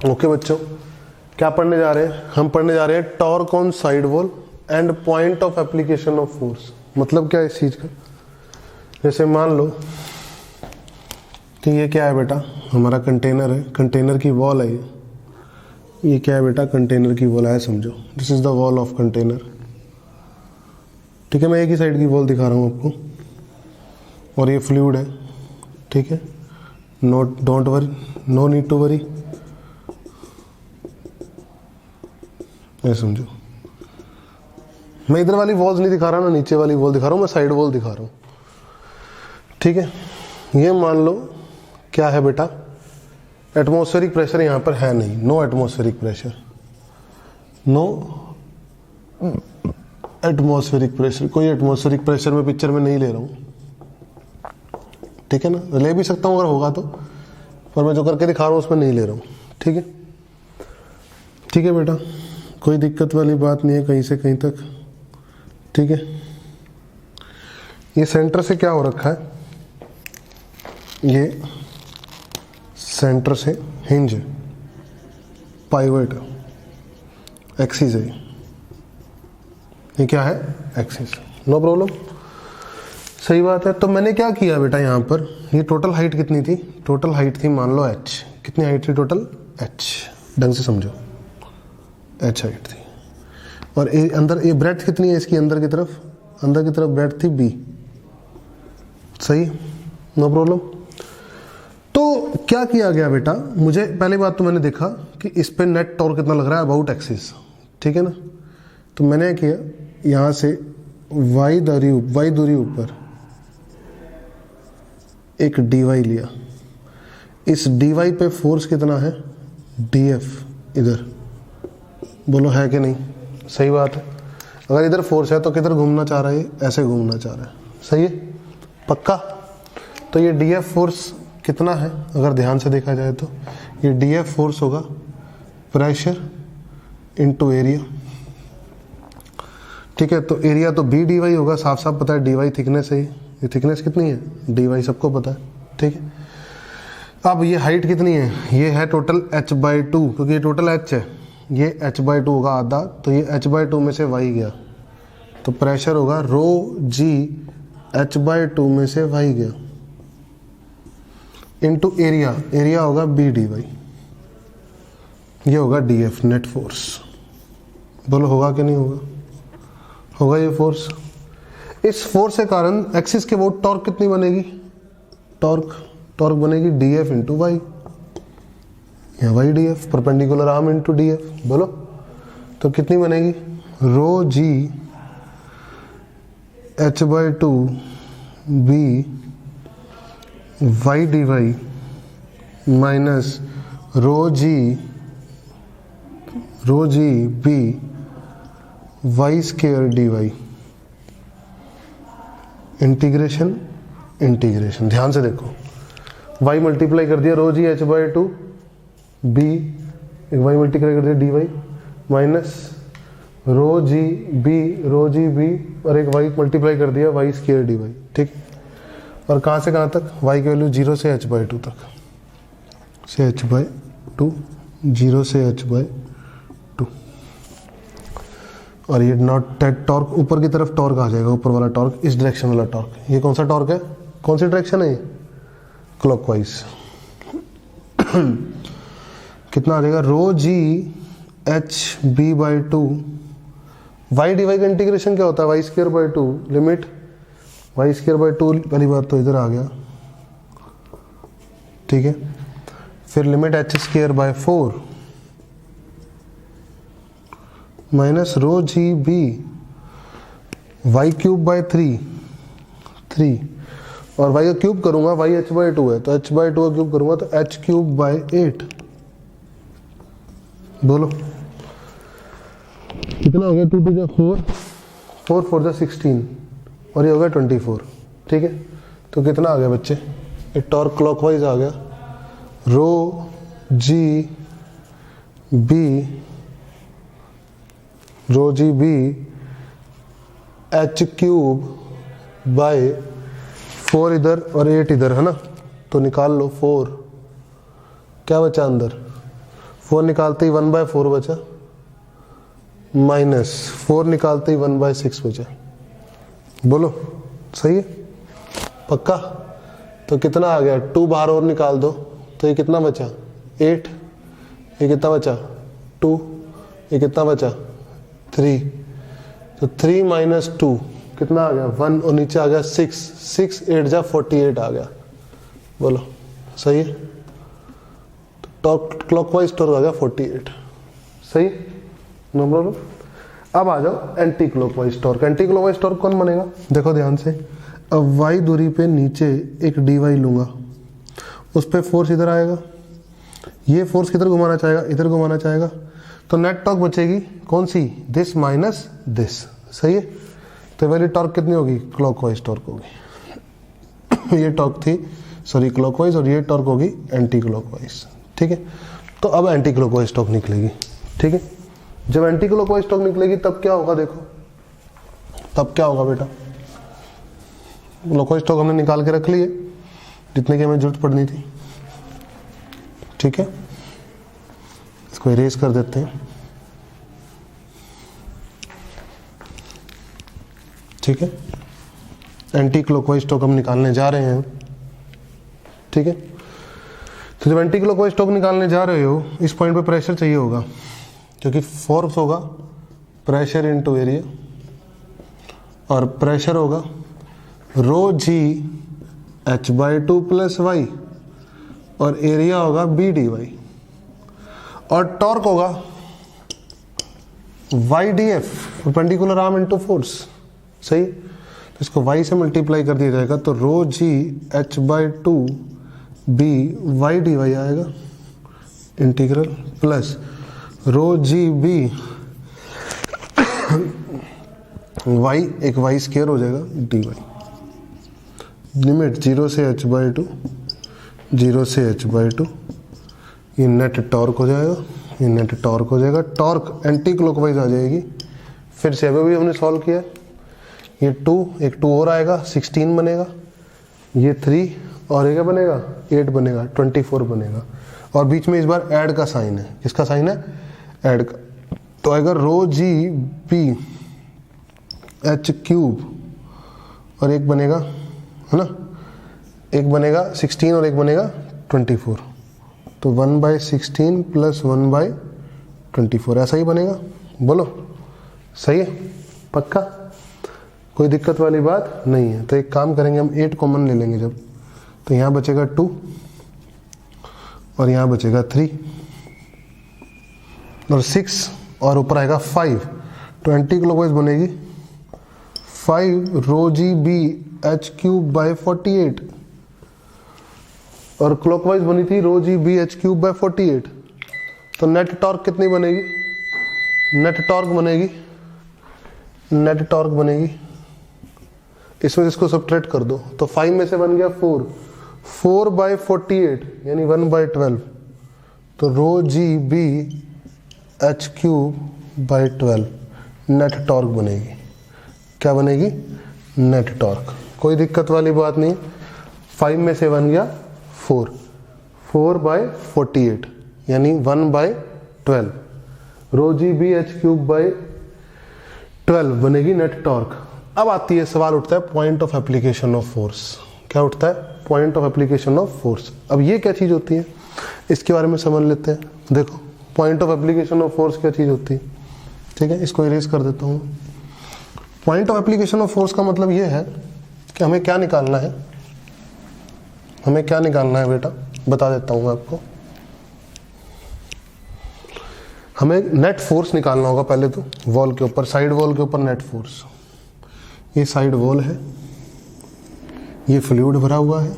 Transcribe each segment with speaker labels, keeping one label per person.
Speaker 1: Okay बच्चों, क्या पढ़ने जा रहे हैं? हम पढ़ने जा रहे हैं torque on side wall and point of application of force. मतलब क्या है इस चीज का? जैसे मान लो कि ये क्या है बेटा, हमारा कंटेनर है, कंटेनर की वॉल है ये क्या है बेटा? कंटेनर की वॉल है, समझो this is the wall of container. ठीक है, मैं एक ही साइड की वॉल दिखा रहा हूँ आपको, और ये फ्लूइड है। ठीक है, don't worry, no need to worry, ये समझो। मैं इधर वाली वॉल्स नहीं दिखा रहा ना, नीचे वाली वॉल दिखा रहा हूँ, मैं साइड वॉल दिखा रहा हूँ। ठीक है, ये मान लो क्या है बेटा, एटमॉस्फेरिक प्रेशर यहाँ पर है नहीं, no atmospheric pressure, no atmospheric pressure, कोई एटमॉस्फेरिक प्रेशर में पिक्चर में नहीं ले रहा हूँ। ठीक है ना, ले भी सकता हूँ अगर होगा तो, पर मैं जो करके दिखा रहा हूँ उसमें नहीं ले रहा हूँ। ठीक है, ठीक है बेटा, कोई दिक्कत वाली बात नहीं है कहीं से कहीं तक। ठीक है, ये सेंटर से क्या हो रखा है, ये सेंटर से हिंज है, पाइवट है, एक्सिस है, ये क्या है? एक्सिस। नो प्रॉब्लम, सही बात है। तो मैंने क्या किया बेटा, यहाँ पर ये टोटल हाइट कितनी थी? टोटल हाइट थी मान लो h। कितनी हाइट थी टोटल? h। ढंग से समझो, h हाइट थी। और अंदर ये ब्रेड्थ कितनी है इसकी? अंदर की तरफ ब्रेड्थ थी b। सही, नो प्रॉब्लम। तो क्या किया गया बेटा, मुझे पहली बात तो मैंने देखा कि इस पे नेट टॉर्क कितना लग रहा है, अबाउट एक्सिस। ठीक है ना, तो मैंने किया यहाँ से y दूरी ऊपर एक dy लिया। इस dy पे फोर्स कितना है? df। इधर बोलो है कि नहीं? सही बात है। अगर इधर फोर्स है तो किधर घूमना चाह रहा है? ऐसे घूमना चाह रहा है। सही है, पक्का। तो ये df फोर्स कितना है अगर ध्यान से देखा जाए तो? ये df फोर्स होगा प्रेशर इनटू एरिया। ठीक है, तो एरिया तो b dy होगा, साफ साफ पता है, dy थिकनेस है। ये थिकनेस कितनी है? dy सबको पता है। ठीक है, अब ये हाइट कितनी है? ये है टोटल h/2, क्योंकि ये टोटल h है, ये h/2 होगा आधा, तो ये h/2 में से y गया, तो प्रेशर होगा रो g h/2 में से y गया इनटू एरिया, एरिया होगा b dy, ये होगा df नेट फोर्स। बोलो होगा कि नहीं होगा? होगा ये फोर्स। इस फोर्स के कारण एक्सिस के वो टॉर्क कितनी बनेगी? टॉर्क बनेगी df इंटू वाई, या y df, perpendicular arm into df। बोलो तो कितनी बनेगी? Rho g h/2 b y dy minus rho g b y square dy। Integration ध्यान से देखो, y मल्टीप्लाई कर दिया रो जी h/2 b, एक y मल्टीप्लाई कर दिया dy minus rho g b और एक y मल्टीप्लाई कर दिया वाई स्क्वायर dy। ठीक, और कहाँ से कहाँ तक? y की वैल्यू 0 से h/2 तक, से h/2, 0 से h/2। और ये नॉट टॉर्क ऊपर की तरफ टॉर्क आ जाएगा, ऊपर वाला टॉर्क, इस डायरेक्शन वाला टॉर्क। ये कौन सा टॉर्क है? कौन सी डायरेक्शन है ये? क्लॉकवाइज। कितना आ जाएगा? रो जी h/2 वाई dy का इंटीग्रेशन क्या होता है? y²/2 लिमिट y²/2 वाली बात तो इधर आ गया। ठीक है, फिर limit h²/4 minus rho g b y³ 3 और y का क्यूब करूंगा, y h/2 है तो h/2 का क्यूब करूंगा तो h³ 8। बोलो कितना हो गया? 2 × 4, 4 × 16 और ये हो गया 24। ठीक है, तो कितना आ गया बच्चे? ये टॉर्क क्लॉकवाइज आ गया, रो जी बी h³ 4 इधर और 8 इधर है ना, तो निकाल लो 4, क्या बचा अंदर? 4 निकालते ही 1/4 बचा, माइनस 4 निकालते ही 1/6 बचा। बोलो सही है, पक्का? तो कितना आ गया, 2 बाहर और निकाल दो तो ये कितना बचा 8, ये कितना बचा 2, ये कितना बचा 3, तो 3 माइनस 2 कितना आ गया 1, और नीचे आ गया 6, 6 8 जा 48 आ गया। बोलो सही है, तो क्लॉकवाइज टॉर्क आ गया 48। सही, नो प्रॉब्लम। अब आ जाओ anti clockwise torque. Anti clockwise torque कौन बनेगा, देखो ध्यान से। अब y दूरी पे नीचे एक dy लूंगा, उस पर फोर्स इधर आएगा, ये फोर्स किधर घुमाना चाहेगा, इधर घुमाना चाहेगा, तो नेट टॉर्क बचेगी कौन सी, दिस माइनस दिस। सही है, तो वाली टॉर्क कितनी होगी, क्लॉकवाइज टॉर्क होगी। ये टॉर्क थी सॉरी क्लॉकवाइज, और ये टॉर्क होगी एंटी क्लॉकवाइज। ठीक है, तो अब एंटी क्लॉकवाइज टॉर्क निकलेगी। ठीक है, जब एंटी क्लॉकवाइज टॉर्क निकलेगी तब क्या होगा, देखो तब क्या होगा बेटा, क्लॉकवाइज टॉर्क हमने निकाल के रख ली है जितने की हमें जरूरत पड़नी थी। ठीक है, इसको इरेज कर देते हैं। ठीक है, एंटी क्लॉकवाइज टॉर्क हम निकालने जा रहे हैं। ठीक है, तो जब एंटी क्लॉकवाइज टॉर्क निकालने जा रहे हो, इस पॉइंट पे प्रेशर चाहिए होगा, क्योंकि फोर्स होगा प्रेशर इनटू एरिया, और प्रेशर होगा rho g h/2 plus y, और एरिया होगा बी डी वाई, और टॉर्क होगा y d f, perpendicular arm into force. सही, तो इसको y से मल्टीप्लाई कर दिया जाएगा, तो rho g h/2 b y d y आएगा integral, plus rho g b y, एक वाई स्क्वायर हो जाएगा डी वाई। लिमिट 0 से h/2, 0 से h/2, ये नेट टॉर्क हो जाएगा, ये नेट टॉर्क हो जाएगा। टॉर्क एंटी क्लॉकवाइज आ जाएगी। फिर से अभी भी हमने सॉल्व किया, ये 2, एक 2 और आएगा 16 बनेगा, ये 3 और ये क्या बनेगा 8 बनेगा, 24 बनेगा, और बीच में इस बार ऐड का साइन है। किसका साइन है, ऐड का। तो अगर रो जी बी एच क्यूब, और एक बनेगा है ना, एक बनेगा 16 और एक बनेगा 24, तो 1/16 प्लस 1/24 ऐसा ही बनेगा। बोलो सही है, पक्का, कोई दिक्कत वाली बात नहीं है। तो एक काम करेंगे हम, 8 कॉमन ले लेंगे जब, तो यहाँ बचेगा 2 और यहाँ बचेगा 3 और 6 और ऊपर आएगा 5, तो एंटी क्लॉकवाइज बनेगी 5 rho g b h cube by 48, और क्लॉकवाइज बनी थी rho g b h cube by 48। तो नेट टॉर्क कितनी बनेगी, नेट टॉर्क बनेगी, नेट टॉर्क बनेगी, इसमें इसको सब्ट्रैक्ट कर दो, तो 5 में से बन गया 4, 4/48 यानी 1/12, तो rho g b h cube by 12 net torque बनेगी। क्या बनेगी, नेट टॉर्क। कोई दिक्कत वाली बात नहीं, 5 में से बन गया 4, 4/48 यानी 1/12, rho g b h cube by 12 बनेगी नेट टॉर्क। अब आती है, सवाल उठता है point of application of force. क्या उठता है, point of application of force. अब ये क्या चीज होती है, इसके बारे में समझ लेते हैं। देखो point of application of force क्या चीज होती है। ठीक है, इसको इरेज कर देता हूँ। Point of application of force का मतलब ये है कि हमें क्या निकालना है, हमें क्या निकालना है बेटा, बता देता हूँ मैं आपको। हमें नेट फोर्स निकालना होगा पहले तो, वॉल के ऊपर, साइड वॉल के ऊपर नेट फोर्स। ये साइड वॉल है, ये फ्लूइड भरा हुआ है।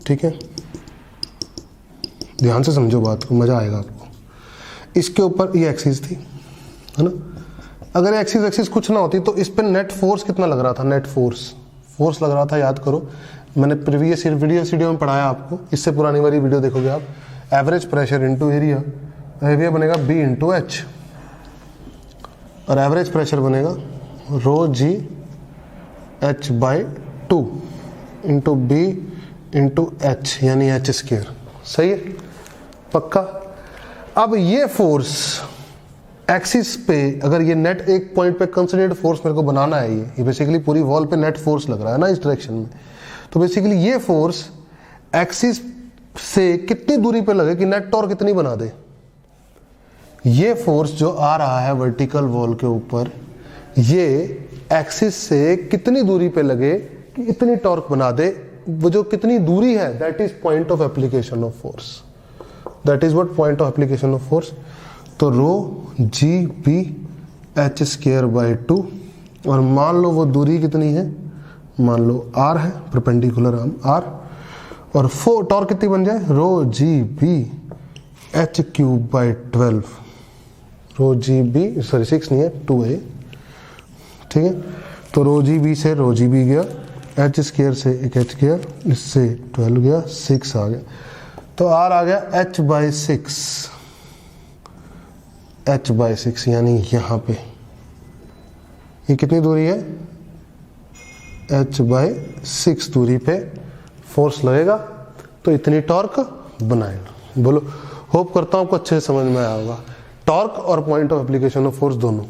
Speaker 1: ठीक है, ध्यान से समझो बात को, मजा आएगा आपको। इसके ऊपर ये एक्सिस थी, है ना। अगर एक्सिस कुछ ना होती तो इस पर नेट फोर्स कितना लग रहा था, नेट फोर्स लग रहा था, याद करो, मैंने प्रीवियस वीडियो में पढ़ाया आपको। इससे पुरानी वाली वीडियो देखोगे आप। Average pressure into area, area बनेगा B इंटू एच, और एवरेज प्रेशर बनेगा रो g h/2 into B into H यानी h स्क्वायर। सही है, पक्का। अब ये फोर्स एक्सिस पे, अगर ये नेट एक पॉइंट पे कंसंट्रेटेड फोर्स मेरे को बनाना है, ये बेसिकली पूरी वॉल पे नेट फोर्स लग रहा है ना इस डायरेक्शन में, तो बेसिकली ये फोर्स एक्सिस से कितनी दूरी पे लगे कि नेट टॉर्क कितनी बना दे। ये फोर्स जो आ रहा है वर्टिकल वॉल के ऊपर, ये एक्सिस से कितनी दूरी पे लगे कि इतनी टॉर्क बना दे। वो जो कितनी दूरी है that is point of application of force, that is what point of application of force. तो rho g b h square by 2, और मान लो वो दूरी कितनी है, मान लो आर है, परपेंडिकुलर आर, और टॉर्क कितनी बन जाए, rho g b h cube by 12, rho g b sorry 6 नहीं है 2 है, ठीक है। तो रो जी बी से रो जी बी गया, एच स्क्वायर से एक एच गया, इससे 12 गया, 6 आ गया, तो आर आ गया एच बाई 6, एच बाई 6 यानी यहाँ पे ये कितनी दूरी है, एच बाई 6 दूरी पे फोर्स लगेगा, तो इतनी टॉर्क बनाएगा। बोलो, होप करता हूँ आपको अच्छे से समझ में आया होगा। टॉर्क और point of application of force दोनों।